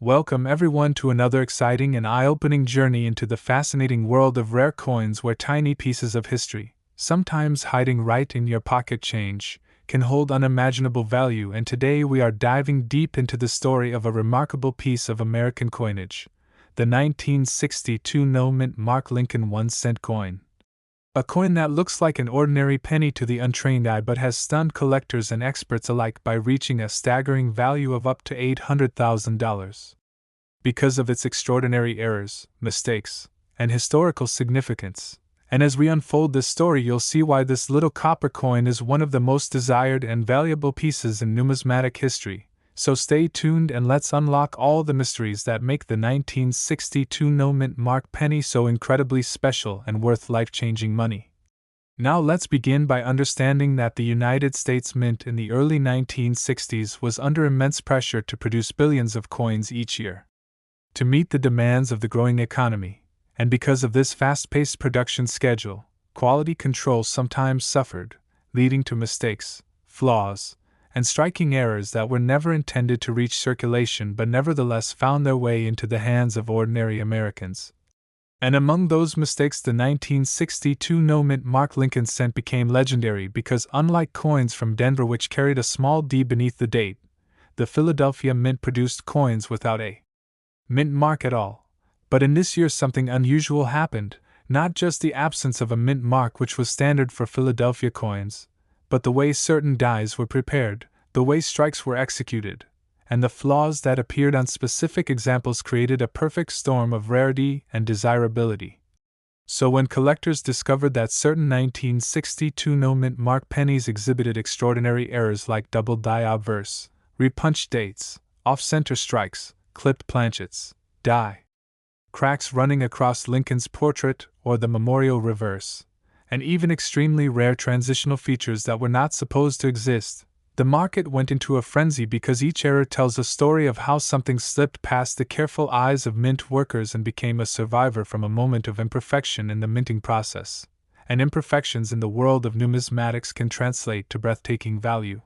Welcome everyone to another exciting and eye-opening journey into the fascinating world of rare coins where tiny pieces of history, sometimes hiding right in your pocket change, can hold unimaginable value. And today we are diving deep into the story of a remarkable piece of American coinage, the 1962 no-mint Mark Lincoln 1-cent coin. A coin that looks like an ordinary penny to the untrained eye but has stunned collectors and experts alike by reaching a staggering value of up to $800,000. Because of its extraordinary errors, mistakes, and historical significance. And as we unfold this story, you'll see why this little copper coin is one of the most desired and valuable pieces in numismatic history. So stay tuned and let's unlock all the mysteries that make the 1962 no-mint Mark penny so incredibly special and worth life-changing money. Now let's begin by understanding that the United States Mint in the early 1960s was under immense pressure to produce billions of coins each year. To meet the demands of the growing economy, and because of this fast-paced production schedule, quality control sometimes suffered, leading to mistakes, flaws, and striking errors that were never intended to reach circulation but nevertheless found their way into the hands of ordinary Americans. And among those mistakes, the 1962 no-mint Mark Lincoln cent became legendary because, unlike coins from Denver which carried a small D beneath the date, the Philadelphia Mint produced coins without a mint mark at all. But in this year something unusual happened, not just the absence of a mint mark which was standard for Philadelphia coins, but the way certain dies were prepared, the way strikes were executed, and the flaws that appeared on specific examples created a perfect storm of rarity and desirability. So when collectors discovered that certain 1962 no-mint Mark pennies exhibited extraordinary errors like double die obverse, repunched dates, off-center strikes, clipped planchets, die cracks running across Lincoln's portrait or the memorial reverse, and even extremely rare transitional features that were not supposed to exist, the market went into a frenzy because each error tells a story of how something slipped past the careful eyes of mint workers and became a survivor from a moment of imperfection in the minting process. And imperfections in the world of numismatics can translate to breathtaking value.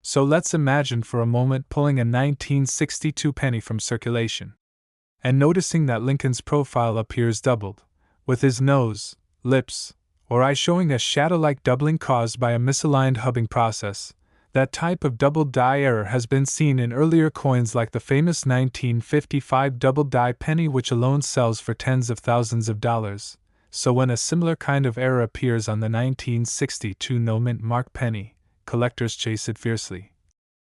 So let's imagine for a moment pulling a 1962 penny from circulation and noticing that Lincoln's profile appears doubled, with his nose, lips, or eyes showing a shadow-like doubling caused by a misaligned hubbing process. That type of double die error has been seen in earlier coins like the famous 1955 double die penny, which alone sells for tens of thousands of dollars. So when a similar kind of error appears on the 1962 no-mint Mark penny, collectors chase it fiercely,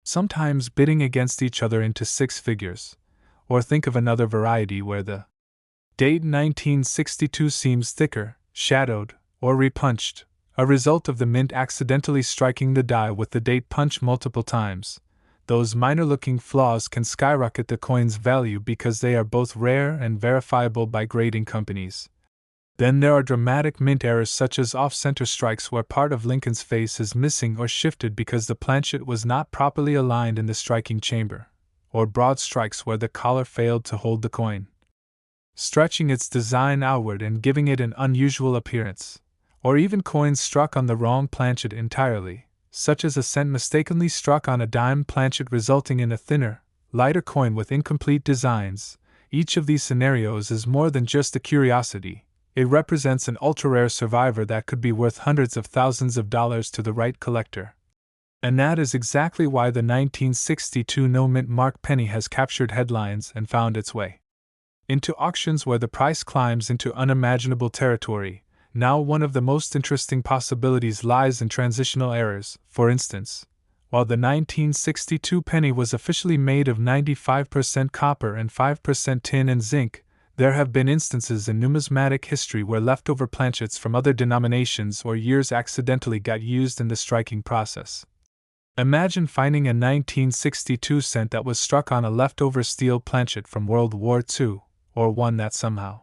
sometimes bidding against each other into six figures. Or think of another variety where the date 1962 seems thicker, shadowed, or repunched, a result of the mint accidentally striking the die with the date punch multiple times. Those minor-looking flaws can skyrocket the coin's value because they are both rare and verifiable by grading companies. Then there are dramatic mint errors such as off-center strikes where part of Lincoln's face is missing or shifted because the planchet was not properly aligned in the striking chamber, or broad strikes where the collar failed to hold the coin, stretching its design outward and giving it an unusual appearance. Or even coins struck on the wrong planchet entirely, such as a cent mistakenly struck on a dime planchet resulting in a thinner, lighter coin with incomplete designs. Each of these scenarios is more than just a curiosity. It represents an ultra-rare survivor that could be worth hundreds of thousands of dollars to the right collector. And that is exactly why the 1962 no-mint Mark penny has captured headlines and found its way into auctions where the price climbs into unimaginable territory. Now one of the most interesting possibilities lies in transitional errors. For instance, while the 1962 penny was officially made of 95% copper and 5% tin and zinc, there have been instances in numismatic history where leftover planchets from other denominations or years accidentally got used in the striking process. Imagine finding a 1962 cent that was struck on a leftover steel planchet from World War II, or one that somehow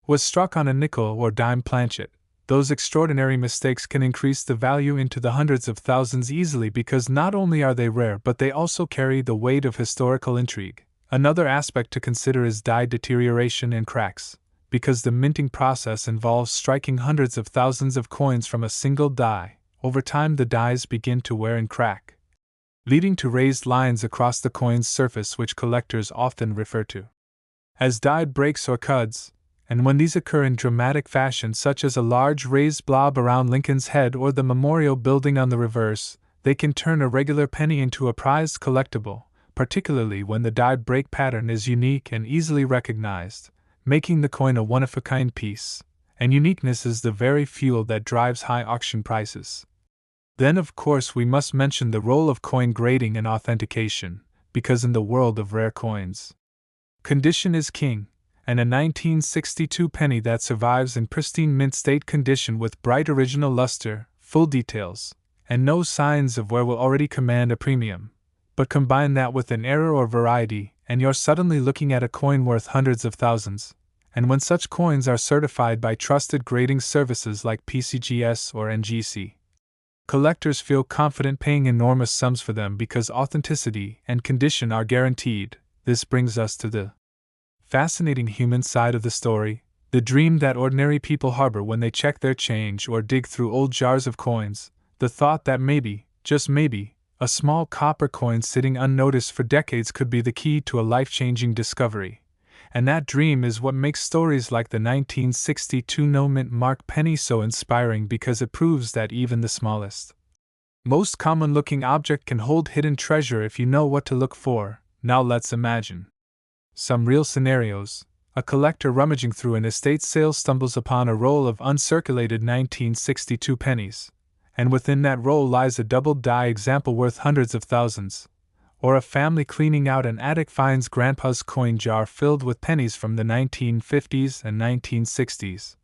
was struck on a nickel or dime planchet. Those extraordinary mistakes can increase the value into the hundreds of thousands easily because not only are they rare but they also carry the weight of historical intrigue. Another aspect to consider is die deterioration and cracks. Because the minting process involves striking hundreds of thousands of coins from a single die, over time the dies begin to wear and crack. leading to raised lines across the coin's surface which collectors often refer to as dyed breaks or cuds, and when these occur in dramatic fashion, such as a large raised blob around Lincoln's head or the memorial building on the reverse, they can turn a regular penny into a prized collectible, particularly when the dyed break pattern is unique and easily recognized, making the coin a one-of-a-kind piece, and uniqueness is the very fuel that drives high auction prices. Then, of course, we must mention the role of coin grading and authentication, because in the world of rare coins, condition is king, and a 1962 penny that survives in pristine mint state condition with bright original luster, full details, and no signs of wear will already command a premium. But combine that with an error or variety, and you're suddenly looking at a coin worth hundreds of thousands. And when such coins are certified by trusted grading services like PCGS or NGC, collectors feel confident paying enormous sums for them because authenticity and condition are guaranteed. This brings us to the fascinating human side of the story, the dream that ordinary people harbor when they check their change or dig through old jars of coins, the thought that maybe, just maybe, a small copper coin sitting unnoticed for decades could be the key to a life-changing discovery. And that dream is what makes stories like the 1962 no-mint mark penny so inspiring, because it proves that even the smallest, most common-looking object can hold hidden treasure if you know what to look for. Now let's imagine some real scenarios. A collector rummaging through an estate sale stumbles upon a roll of uncirculated 1962 pennies, and within that roll lies a double die example worth hundreds of thousands. Or a family cleaning out an attic finds grandpa's coin jar filled with pennies from the 1950s and 1960s.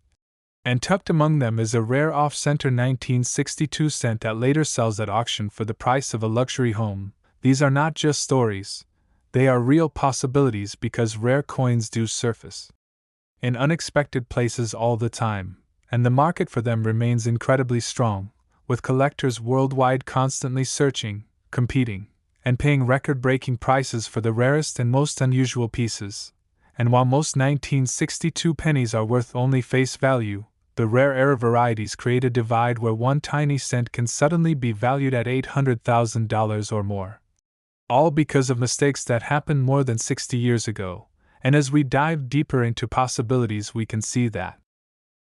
And tucked among them is a rare off-center 1962 cent that later sells at auction for the price of a luxury home. These are not just stories. They are real possibilities, because rare coins do surface in unexpected places all the time, and the market for them remains incredibly strong, with collectors worldwide constantly searching, competing, and paying record-breaking prices for the rarest and most unusual pieces. And while most 1962 pennies are worth only face value, the rare era varieties create a divide where one tiny cent can suddenly be valued at $800,000 or more. All because of mistakes that happened more than 60 years ago. And as we dive deeper into possibilities, we can see that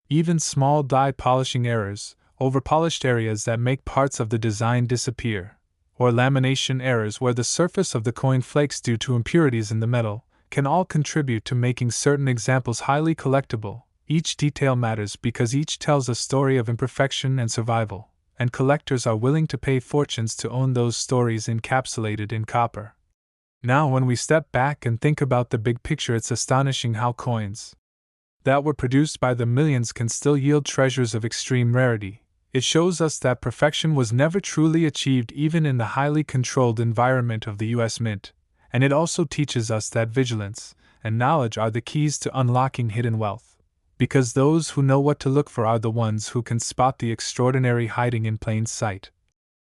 even small die polishing errors, overpolished areas that make parts of the design disappear, or lamination errors where the surface of the coin flakes due to impurities in the metal, can all contribute to making certain examples highly collectible. Each detail matters because each tells a story of imperfection and survival, and collectors are willing to pay fortunes to own those stories encapsulated in copper. Now, when we step back and think about the big picture, it's astonishing how coins that were produced by the millions can still yield treasures of extreme rarity. It shows us that perfection was never truly achieved even in the highly controlled environment of the US Mint, and it also teaches us that vigilance and knowledge are the keys to unlocking hidden wealth, because those who know what to look for are the ones who can spot the extraordinary hiding in plain sight.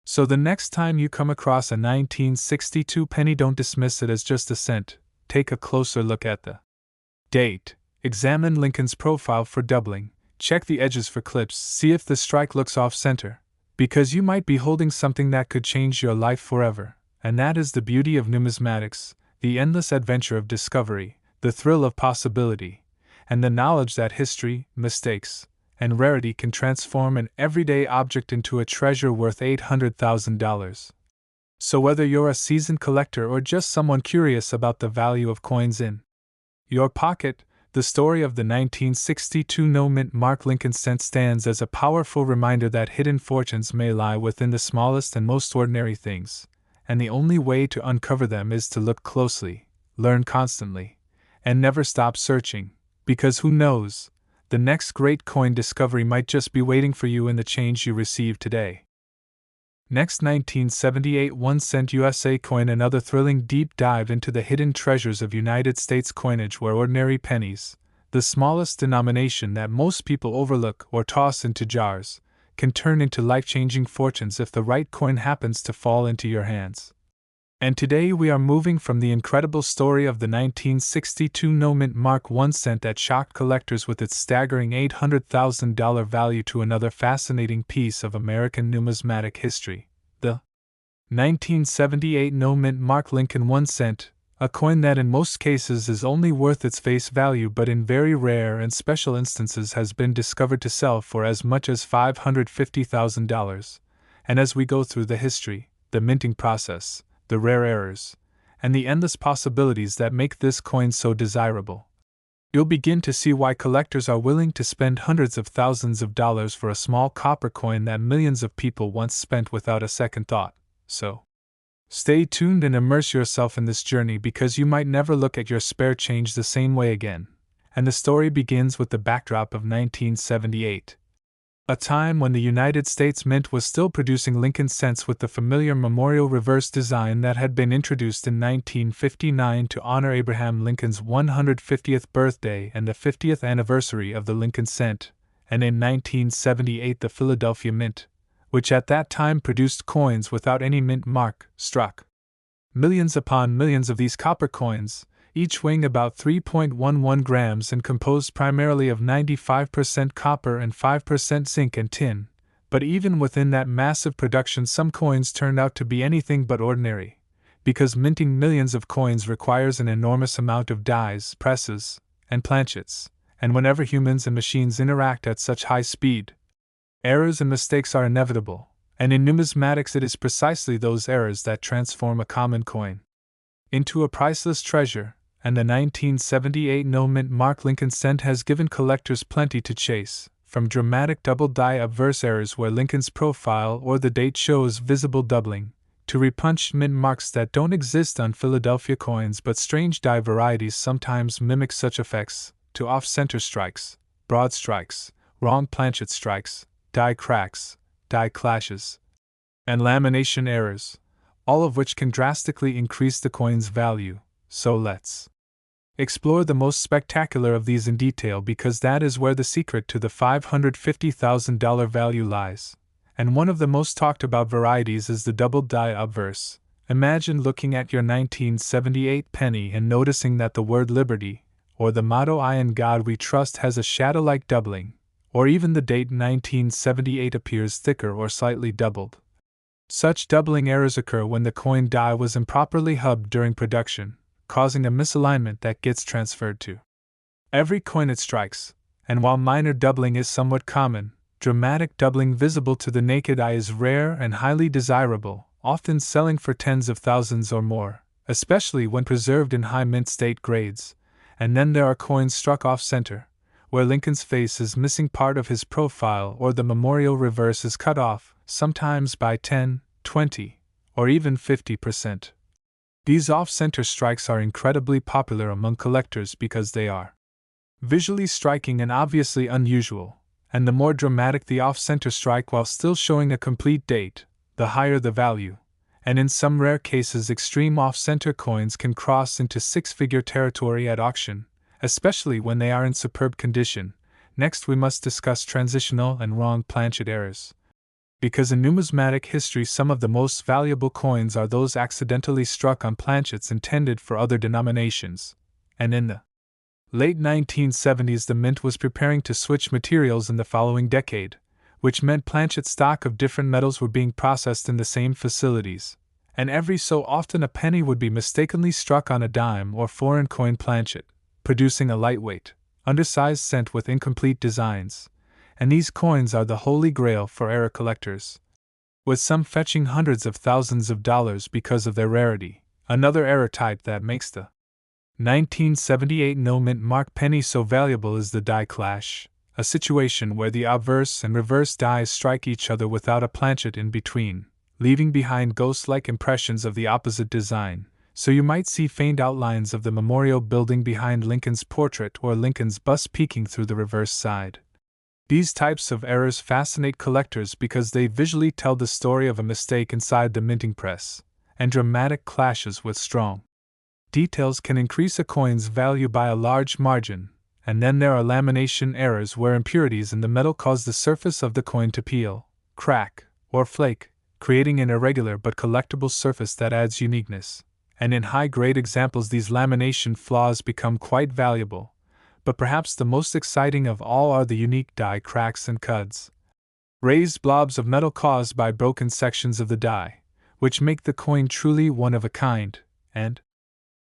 So the next time you come across a 1962 penny, don't dismiss it as just a cent. Take a closer look at the date, examine Lincoln's profile for doubling, check the edges for clips, see if the strike looks off-center, because you might be holding something that could change your life forever. And that is the beauty of numismatics, the endless adventure of discovery, the thrill of possibility, and the knowledge that history, mistakes, and rarity can transform an everyday object into a treasure worth $800,000. So whether you're a seasoned collector or just someone curious about the value of coins in your pocket, the story of the 1962 no-mint mark Lincoln cent stands as a powerful reminder that hidden fortunes may lie within the smallest and most ordinary things, and the only way to uncover them is to look closely, learn constantly, and never stop searching, because who knows, the next great coin discovery might just be waiting for you in the change you receive today. Next, 1978 1-cent USA coin, another thrilling deep dive into the hidden treasures of United States coinage, where ordinary pennies, the smallest denomination that most people overlook or toss into jars, can turn into life-changing fortunes if the right coin happens to fall into your hands. And today we are moving from the incredible story of the 1962 no-mint mark 1 cent that shocked collectors with its staggering $800,000 value to another fascinating piece of American numismatic history, the 1978 No Mint Mark Lincoln 1 cent, a coin that in most cases is only worth its face value but in very rare and special instances has been discovered to sell for as much as $550,000. And as we go through the history, the minting process, the rare errors, and the endless possibilities that make this coin so desirable, you'll begin to see why collectors are willing to spend hundreds of thousands of dollars for a small copper coin that millions of people once spent without a second thought. So, stay tuned and immerse yourself in this journey because you might never look at your spare change the same way again. And the story begins with the backdrop of 1978. A time when the United States Mint was still producing Lincoln cents with the familiar memorial reverse design that had been introduced in 1959 to honor Abraham Lincoln's 150th birthday and the 50th anniversary of the Lincoln cent, and in 1978 the Philadelphia Mint, which at that time produced coins without any mint mark, struck. Millions upon millions of these copper coins, each weighing about 3.11 grams and composed primarily of 95% copper and 5% zinc and tin. But even within that massive production, some coins turned out to be anything but ordinary, because minting millions of coins requires an enormous amount of dies, presses, and planchets, and whenever humans and machines interact at such high speed, errors and mistakes are inevitable, and in numismatics it is precisely those errors that transform a common coin into a priceless treasure. And the 1978 No Mint Mark Lincoln cent has given collectors plenty to chase, from dramatic double die obverse errors where Lincoln's profile or the date shows visible doubling, to repunched mint marks that don't exist on Philadelphia coins but strange die varieties sometimes mimic such effects, to off-center strikes, broad strikes, wrong planchet strikes, die cracks, die clashes, and lamination errors, all of which can drastically increase the coin's value. So let's explore the most spectacular of these in detail because that is where the secret to the $550,000 value lies. And one of the most talked about varieties is the double die obverse. Imagine looking at your 1978 penny and noticing that the word liberty, or the motto I in God we trust has a shadow-like doubling, or even the date 1978 appears thicker or slightly doubled. Such doubling errors occur when the coin die was improperly hubbed during production, causing a misalignment that gets transferred to every coin it strikes, and while minor doubling is somewhat common, dramatic doubling visible to the naked eye is rare and highly desirable, often selling for tens of thousands or more, especially when preserved in high mint state grades. And then there are coins struck off-center, where Lincoln's face is missing part of his profile or the memorial reverse is cut off, sometimes by 10, 20, or even 50%. These off-center strikes are incredibly popular among collectors because they are visually striking and obviously unusual, and the more dramatic the off-center strike while still showing a complete date, the higher the value, and in some rare cases extreme off-center coins can cross into six-figure territory at auction, especially when they are in superb condition. Next we must discuss transitional and wrong planchet errors. Because in numismatic history some of the most valuable coins are those accidentally struck on planchets intended for other denominations, and in the late 1970s the mint was preparing to switch materials in the following decade, which meant planchet stock of different metals were being processed in the same facilities, and every so often a penny would be mistakenly struck on a dime or foreign coin planchet, producing a lightweight, undersized cent with incomplete designs. And these coins are the holy grail for error collectors, with some fetching hundreds of thousands of dollars because of their rarity. Another error type that makes the 1978 No Mint Mark penny so valuable is the die clash, a situation where the obverse and reverse dies strike each other without a planchet in between, leaving behind ghost-like impressions of the opposite design. So you might see faint outlines of the memorial building behind Lincoln's portrait or Lincoln's bust peeking through the reverse side. These types of errors fascinate collectors because they visually tell the story of a mistake inside the minting press, and dramatic clashes with strong details can increase a coin's value by a large margin. And then there are lamination errors where impurities in the metal cause the surface of the coin to peel, crack, or flake, creating an irregular but collectible surface that adds uniqueness. And in high-grade examples these lamination flaws become quite valuable. But perhaps the most exciting of all are the unique die cracks and cuds, raised blobs of metal caused by broken sections of the die, which make the coin truly one of a kind, and,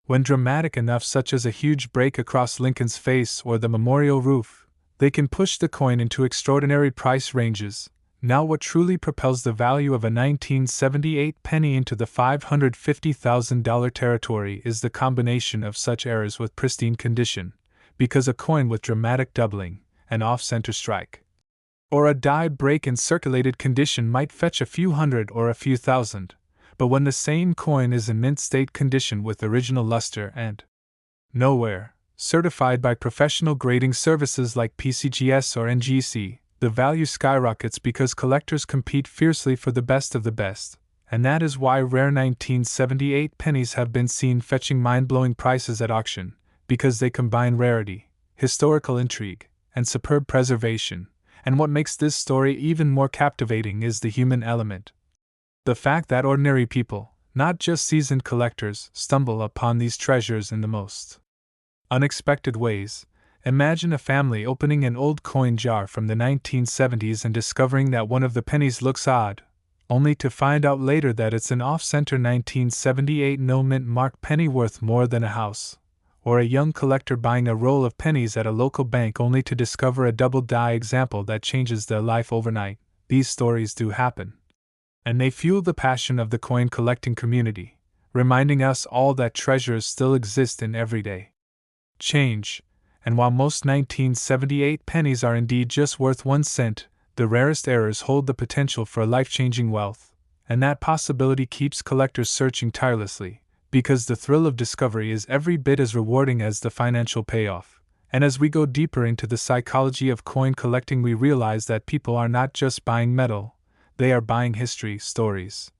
when dramatic enough, such as a huge break across Lincoln's face or the memorial roof, they can push the coin into extraordinary price ranges. Now, what truly propels the value of a 1978 penny into the $550,000 territory is the combination of such errors with pristine condition, because a coin with dramatic doubling, an off-center strike, or a die break in circulated condition might fetch a few hundred or a few thousand, but when the same coin is in mint state condition with original luster and nowhere, certified by professional grading services like PCGS or NGC, the value skyrockets because collectors compete fiercely for the best of the best, and that is why rare 1978 pennies have been seen fetching mind-blowing prices at auction, because they combine rarity, historical intrigue, and superb preservation. And what makes this story even more captivating is the human element. The fact that ordinary people, not just seasoned collectors, stumble upon these treasures in the most unexpected ways. Imagine a family opening an old coin jar from the 1970s and discovering that one of the pennies looks odd, only to find out later that it's an off-center 1978 no-mint mark penny worth more than a house. Or a young collector buying a roll of pennies at a local bank only to discover a double die example that changes their life overnight. These stories do happen. And they fuel the passion of the coin collecting community, reminding us all that treasures still exist in everyday change. And while most 1978 pennies are indeed just worth 1 cent, the rarest errors hold the potential for life-changing wealth, and that possibility keeps collectors searching tirelessly, because the thrill of discovery is every bit as rewarding as the financial payoff. And as we go deeper into the psychology of coin collecting, we realize that people are not just buying metal, they are buying history, stories,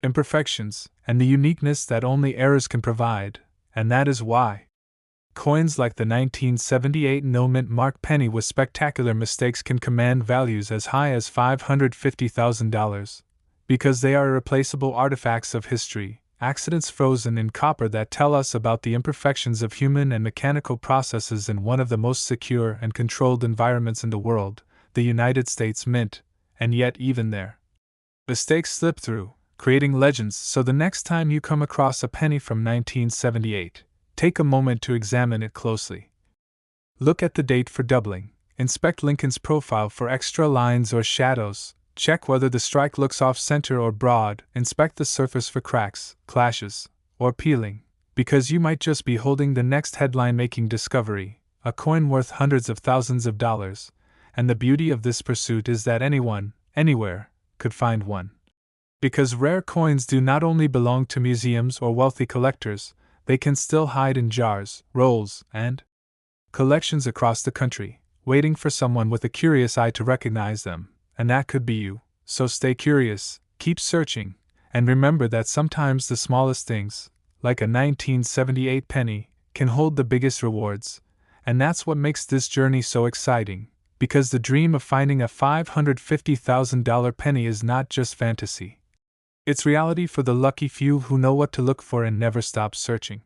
imperfections, and the uniqueness that only errors can provide, and that is why coins like the 1978 no-mint mark penny with spectacular mistakes can command values as high as $550,000, because they are irreplaceable artifacts of history, accidents frozen in copper that tell us about the imperfections of human and mechanical processes in one of the most secure and controlled environments in the world, the United States Mint, and yet even there, mistakes slip through, creating legends. So the next time you come across a penny from 1978, take a moment to examine it closely. Look at the date for doubling, inspect Lincoln's profile for extra lines or shadows, check whether the strike looks off-center or broad, inspect the surface for cracks, clashes, or peeling, because you might just be holding the next headline-making discovery, a coin worth hundreds of thousands of dollars, and the beauty of this pursuit is that anyone, anywhere, could find one. Because rare coins do not only belong to museums or wealthy collectors, they can still hide in jars, rolls, and collections across the country, waiting for someone with a curious eye to recognize them, and that could be you. So stay curious, keep searching, and remember that sometimes the smallest things, like a 1978 penny, can hold the biggest rewards, and that's what makes this journey so exciting, because the dream of finding a $550,000 penny is not just fantasy. It's reality for the lucky few who know what to look for and never stop searching.